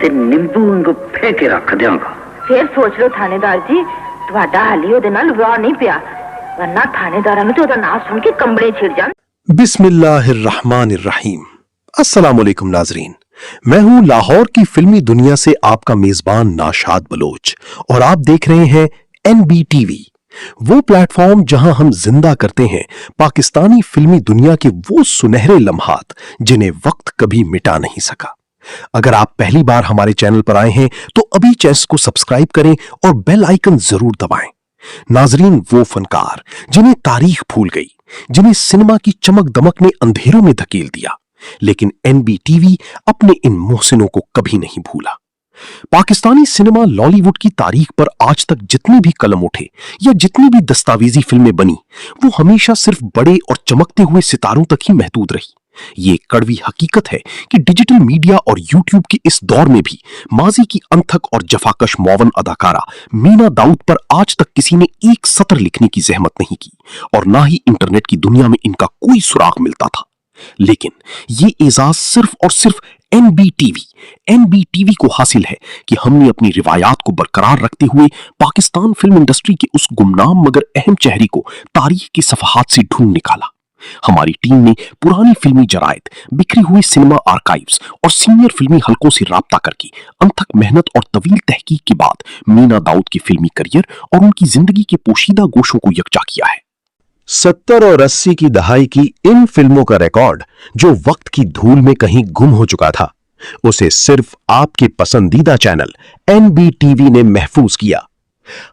ਤੇ ਨਿੰਬੂ ਵਾਂਗੂ ਫੇਕ ਕੇ ਰੱਖ ਦਿਆਂਗਾ। ਫਿਰ ਸੋਚ ਲਓ ਥਾਣੇਦਾਰ ਜੀ, ਤੁਹਾਡਾ ਹਾਲੀ ਉਹਦੇ ਨਾਲ ਵਿਆਹ ਨਹੀਂ ਪਿਆ, ਵਰਨਾ ਥਾਣੇਦਾਰਾਂ ਨੂੰ ਤੇ ਉਹਦਾ ਨਾਮ ਸੁਣ ਕੇ ਕੰਬੜੇ ਛਿੜ ਜਾਣ। बिस्मिल्लाहिर्रहमानिर्रहीम। अस्सलाम वालेकुम नाजरीन, मैं हूं लाहौर की फिल्मी दुनिया से आपका मेजबान नाशाद बलोच और आप देख रहे हैं NBTV, वो प्लेटफॉर्म जहां हम जिंदा करते हैं पाकिस्तानी फिल्मी दुनिया के वो सुनहरे लम्हात जिन्हें वक्त कभी मिटा नहीं सका। अगर आप पहली बार हमारे चैनल पर आए हैं तो अभी चैनल को सब्सक्राइब करें और बेल आइकन जरूर दबाएं। नाजरीन, वो फनकार जिन्हें तारीख भूल गई, जिन्हें सिनेमा की चमक दमक ने अंधेरों में धकेल दिया, लेकिन NBTV अपने इन मोहसिनों को कभी नहीं भूला। पाकिस्तानी सिनेमा लॉलीवुड की तारीख पर आज तक जितने भी कलम उठे या जितनी भी दस्तावेजी फिल्में बनी, वो हमेशा सिर्फ बड़े और चमकते हुए सितारों तक ही महदूद रही। ये कड़वी हकीकत है कि डिजिटल मीडिया और यूट्यूब के इस दौर में भी माजी की अनथक और जफाकश मौवन अदाकारा मीना दाऊद पर आज तक किसी ने एक सतर लिखने की जहमत नहीं की और ना ही इंटरनेट की दुनिया में इनका कोई सुराग मिलता था। लेकिन ये एजाज सिर्फ और सिर्फ NBTV को हासिल है कि हमने अपनी रिवायात को बरकरार रखते हुए पाकिस्तान फिल्म इंडस्ट्री के उस गुमनाम मगर अहम चेहरे को तारीख के सफहात से ढूंढ निकाला। हमारी टीम ने पुरानी फिल्मी जरायद, बिखरी हुई सिनेमा आर्काइव्स और सीनियर फिल्मी हलकों से राब्ता करके अनथक मेहनत और तवील तहकीक के बाद मीना दाऊद के फिल्मी करियर और उनकी जिंदगी के पोशीदा गोशों को यकजा किया है। 70 और 80 की दहाई की इन फिल्मों का रिकॉर्ड जो वक्त की धूल में कहीं गुम हो चुका था, उसे सिर्फ आपके पसंदीदा चैनल NBTV ने महफूज किया।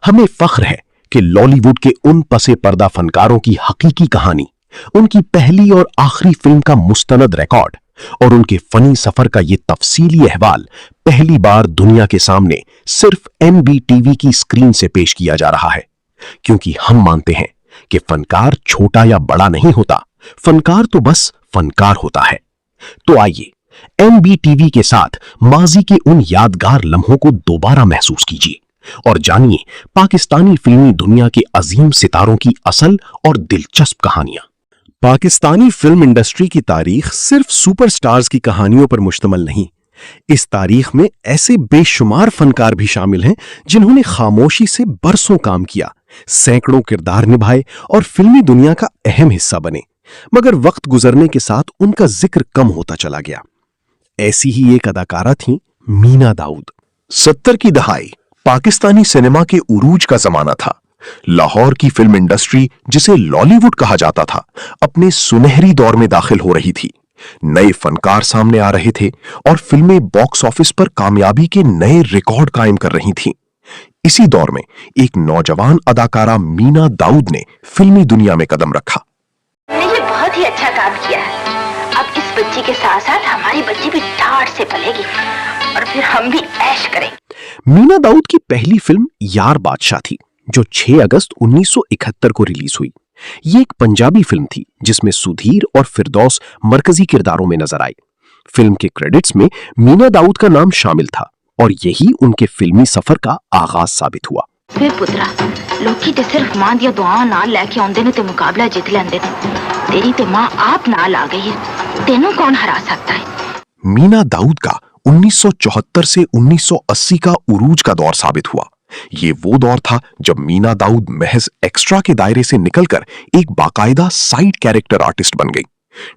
हमें फख्र है कि लॉलीवुड के उन पसे पर्दा फनकारों की हकीकी कहानी, उनकी पहली और आखिरी फिल्म का मुस्तनद रिकॉर्ड और उनके फनी सफर का ये तफसीली अहवाल पहली बार दुनिया के सामने सिर्फ NBTV की स्क्रीन से पेश किया जा रहा है, क्योंकि हम मानते हैं कि फनकार छोटा या बड़ा नहीं होता, फनकार तो बस फनकार होता है। तो आइए NBTV के साथ माजी के उन यादगार लम्हों को दोबारा महसूस कीजिए और जानिए पाकिस्तानी फिल्मी दुनिया के अजीम सितारों की असल और दिलचस्प कहानियां। पाकिस्तानी फिल्म इंडस्ट्री की तारीख सिर्फ सुपरस्टार्स की कहानियों पर मुश्तमिल नहीं, इस तारीख में ऐसे बेशुमार फनकार भी शामिल हैं जिन्होंने खामोशी से बरसों काम किया, सैकड़ों किरदार निभाए और फिल्मी दुनिया का अहम हिस्सा बने, मगर वक्त गुजरने के साथ उनका जिक्र कम होता चला गया। ऐसी ही एक अदाकारा थी मीना दाऊद। 70 की दहाई पाकिस्तानी सिनेमा के उरूज का जमाना था। लाहौर की फिल्म इंडस्ट्री, जिसे लॉलीवुड कहा जाता था, अपने सुनहरी दौर में दाखिल हो रही थी। नए फनकार सामने आ रहे थे और फिल्में बॉक्स ऑफिस पर कामयाबी के नए रिकॉर्ड कायम कर रही थीं। इसी दौर में एक नौजवान अदाकारा मीना दाऊद ने फिल्मी दुनिया में कदम रखा। ये बहुत ही अच्छा काम किया है। अब इस बच्ची के साथ साथ हमारी बच्ची भी ठाठ से पलेगी और फिर हम भी ऐश करेंगे। मीना दाऊद की पहली फिल्म यार बादशाह थी, जो 6 अगस्त 1971 को रिलीज हुई। ये एक पंजाबी फिल्म थी जिसमें सुधीर और फिरदौस मरकजी किरदारों में नजर आई। फिल्म के क्रेडिट्स में मीना दाऊद का नाम शामिल था और यही उनके फिल्मी सफर का आगाज साबित हुआ। फिर पुत्रा, लोकी ते सिर्फ मां दी दुआ नाल लेके आंदे ने ते मुकाबला जीत लेंदे ने। तेरी ते मां आप नाल आ गई है, तेनों कौन हरा सकता है। मीना दाऊद का 1974 से 1980 का उरूज का दौर साबित हुआ। ये वो दौर था जब मीना दाऊद महज एक्स्ट्रा के दायरे से निकलकर एक बाकायदा साइड कैरेक्टर आर्टिस्ट बन गई।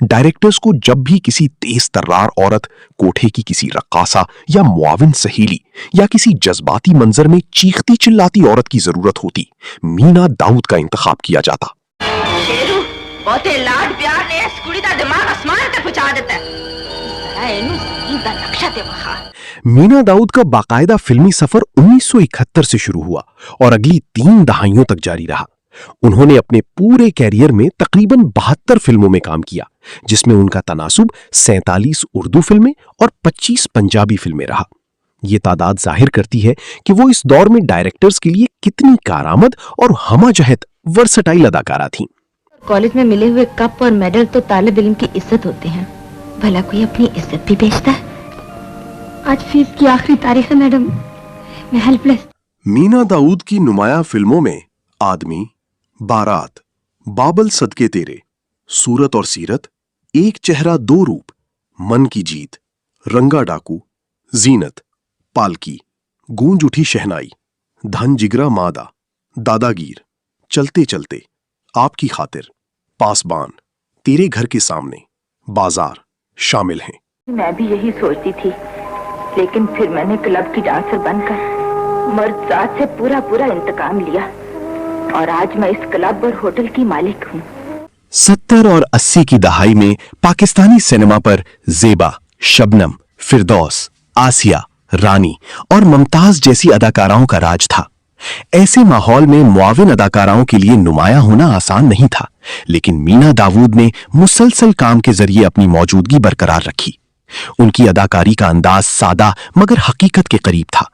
डायरेक्टर्स को जब भी किसी तेज तर्रार औरत, कोठे की किसी रक्कासा या मुआविन सहेली या किसी जज्बाती मंजर में चीखती चिल्लाती औरत की जरूरत होती, मीना दाऊद का इंतखाब किया जाता। शेरू, बहुते लाड प्यार ने इस कुड़ी दा दिमाग आसमान तक पहुंचा देता है। जरा इनु सीधा नक्शा ते वखा। मीना दाऊद का बाकायदा फिल्मी सफर 1971 से शुरू हुआ और अगली 3 दहाइयों तक जारी रहा। उन्होंने अपने पूरे कैरियर में तकरीबन 72 फिल्मों में काम किया, जिसमें उनका तनासुब 47 उर्दू फिल्में और 25 पंजाबी फिल्में रहा। ये तादाद जाहिर करती है कि वो इस दौर में डायरेक्टर्स के लिए कितनी कारआमद और हमाजहत वर्सटाइल अदाकारा थीं। कॉलेज में मिले हुए कप और मेडल तो तालिब इल्म की इज्जत होते हैं, भला कोई अपनी इज्जत भी बेचता है। आज फीस की आखिरी तारीख है मैडम, मैं हेल्पलेस। मीना दाऊद की नुमाया फिल्मों में आदमी, बारात, बाबल सदके तेरे, सूरत और सीरत, एक चेहरा दो रूप, मन की जीत, रंगा डाकू, जीनत पालकी, गूंज उठी शहनाई, धन जिगरा मादा, दादागीर, चलते चलते, आपकी खातिर, पासबान, तेरे घर के सामने, बाजार शामिल हैं। मैं भी यही सोचती थी, लेकिन फिर मैंने क्लब की डांसर बनकर मर्द साथ से पूरा इंतकाम लिया और आज मैं इस क्लब और होटल की मालिक हूँ। 70 और 80 की दहाई में पाकिस्तानी सिनेमा पर ज़ेबा, शबनम, फिरदौस, आसिया, रानी और मुमताज जैसी अदाकाराओं का राज था। ऐसे माहौल में मुआविन अदाकाराओं के लिए नुमाया होना आसान नहीं था, लेकिन मीना दाऊद ने मुसलसल काम के जरिए अपनी मौजूदगी बरकरार रखी। उनकी अदाकारी का अंदाज सादा मगर हकीकत के करीब था।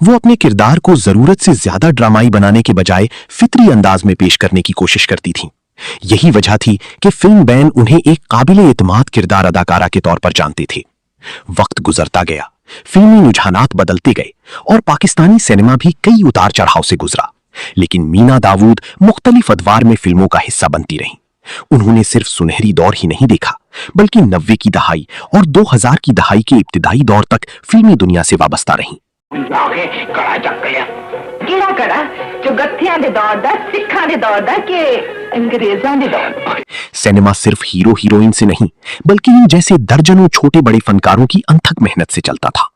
वो अपने किरदार को जरूरत से ज्यादा ड्रामाई बनाने के बजाय फितरी अंदाज में पेश करने की कोशिश करती थीं। यही वजह थी कि फिल्म बैन उन्हें एक काबिले एतमाद किरदार अदाकारा के तौर पर जानते थे। वक्त गुजरता गया, फिल्मी रुझानात बदलते गए और पाकिस्तानी सिनेमा भी कई उतार चढ़ाव से गुजरा, लेकिन मीना दाऊद मुख्तलिफ अदवार में फिल्मों का हिस्सा बनती रहीं। उन्होंने सिर्फ सुनहरी दौर ही नहीं देखा, बल्कि 90 की दहाई और 2000 की दहाई के इब्तिदाई दौर तक फिल्मी दुनिया से वाबस्ता रहीं। ਕਿਹੜਾ ਕੜਾ ਜੋ ਗੱਥਿਆਂ ਦੇ ਦੌਰ ਦਾ, ਸਿੱਖਾਂ ਦੇ ਦੌਰ ਦਾ ਕਿ अंग्रेजों ਦੇ दौर ਦਾ। सिनेमा सिर्फ हीरो हीरोइन से नहीं, बल्कि इन जैसे दर्जनों छोटे बड़े फनकारों की अनथक मेहनत से चलता था।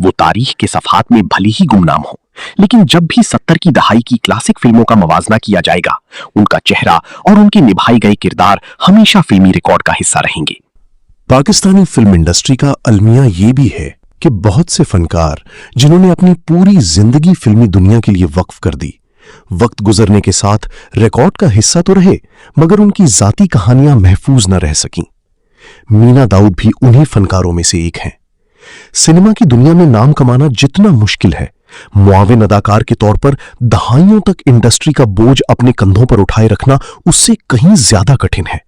वो तारीख के सफात में भले ही गुमनाम हो, लेकिन जब भी 70 की दहाई की क्लासिक फिल्मों का मवाजना किया जाएगा, उनका चेहरा और उनके निभाए गए किरदार हमेशा फिल्मी रिकॉर्ड का हिस्सा रहेंगे। पाकिस्तानी फिल्म इंडस्ट्री का अलमिया ये भी है कि बहुत से फनकार जिन्होंने अपनी पूरी जिंदगी फिल्मी दुनिया के लिए वक्फ कर दी, वक्त गुजरने के साथ रिकॉर्ड का हिस्सा तो रहे, मगर उनकी जाती कहानियां महफूज न रह सकीं। मीना दाऊद भी उन्हीं फनकारों में से एक हैं। सिनेमा की दुनिया में नाम कमाना जितना मुश्किल है, मुआविन अदाकार के तौर पर दहाइयों तक इंडस्ट्री का बोझ अपने कंधों पर उठाए रखना उससे कहीं ज्यादा कठिन है।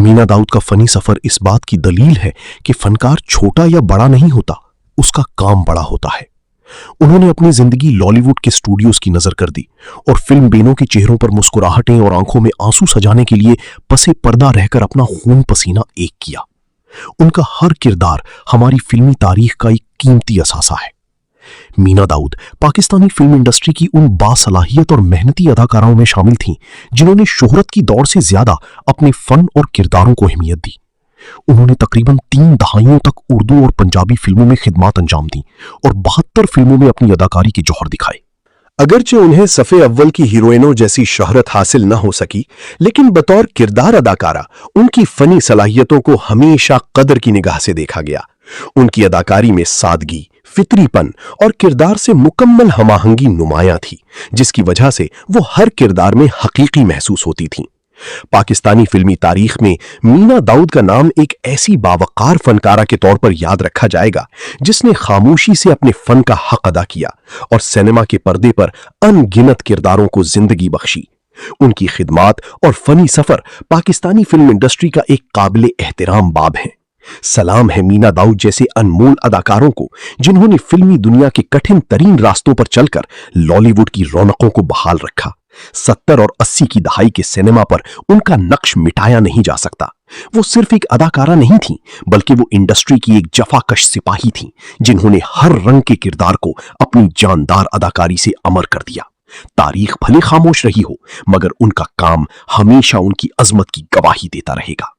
मीना दाऊद का फनी सफर इस बात की दलील है कि फनकार छोटा या बड़ा नहीं होता, उसका काम बड़ा होता है। उन्होंने अपनी जिंदगी लॉलीवुड के स्टूडियोज की नजर कर दी और फिल्म बेनों के चेहरों पर मुस्कुराहटें और आंखों में आंसू सजाने के लिए पसे पर्दा रहकर अपना खून पसीना एक किया। उनका हर किरदार हमारी फिल्मी तारीख का एक कीमती असासा है। मीना दाऊद पाकिस्तानी फिल्म इंडस्ट्री की उन बासलाहियत और मेहनती अदाकाराओं में शामिल थीं जिन्होंने शोहरत की दौड़ से ज्यादा अपने फन और किरदारों को अहमियत दी। उन्होंने तकरीबन 3 दहाइयों तक उर्दू और पंजाबी फिल्मों में खिदमात अंजाम दी और 72 फिल्मों में अपनी अदाकारी के जौहर दिखाए। अगरचे उन्हें सफ़े अव्वल की हीरोइनों जैसी शोहरत हासिल न हो सकी, लेकिन बतौर किरदार अदाकारा उनकी फनी सलाहियतों को हमेशा कदर की निगाह से देखा गया। उनकी अदाकारी में सादगी, फितरीपन और किरदार से मुकम्मल हमाहंगी नुमाया थी, जिसकी वजह से वो हर किरदार में हकीकी महसूस होती थीं। पाकिस्तानी फिल्मी तारीख में मीना दाऊद का नाम एक ऐसी बावकार फनकारा के तौर पर याद रखा जाएगा जिसने खामोशी से अपने फन का हक अदा किया और सिनेमा के पर्दे पर अनगिनत किरदारों को जिंदगी बख्शी। उनकी खिदमात और फनी सफर पाकिस्तानी फिल्म इंडस्ट्री का एक काबिले एहतराम बाब है। सलाम है मीना दाऊद जैसे अनमोल अदाकारों को, जिन्होंने फिल्मी दुनिया के कठिन तरीन रास्तों पर चलकर लॉलीवुड की रौनकों को बहाल रखा। 70 और 80 की दहाई के सिनेमा पर उनका नक्श मिटाया नहीं जा सकता। वो सिर्फ एक अदाकारा नहीं थी, बल्कि वो इंडस्ट्री की एक जफाकश सिपाही थी, जिन्होंने हर रंग के किरदार को अपनी जानदार अदाकारी से अमर कर दिया। तारीख भले खामोश रही हो, मगर उनका काम हमेशा उनकी अजमत की गवाही देता रहेगा।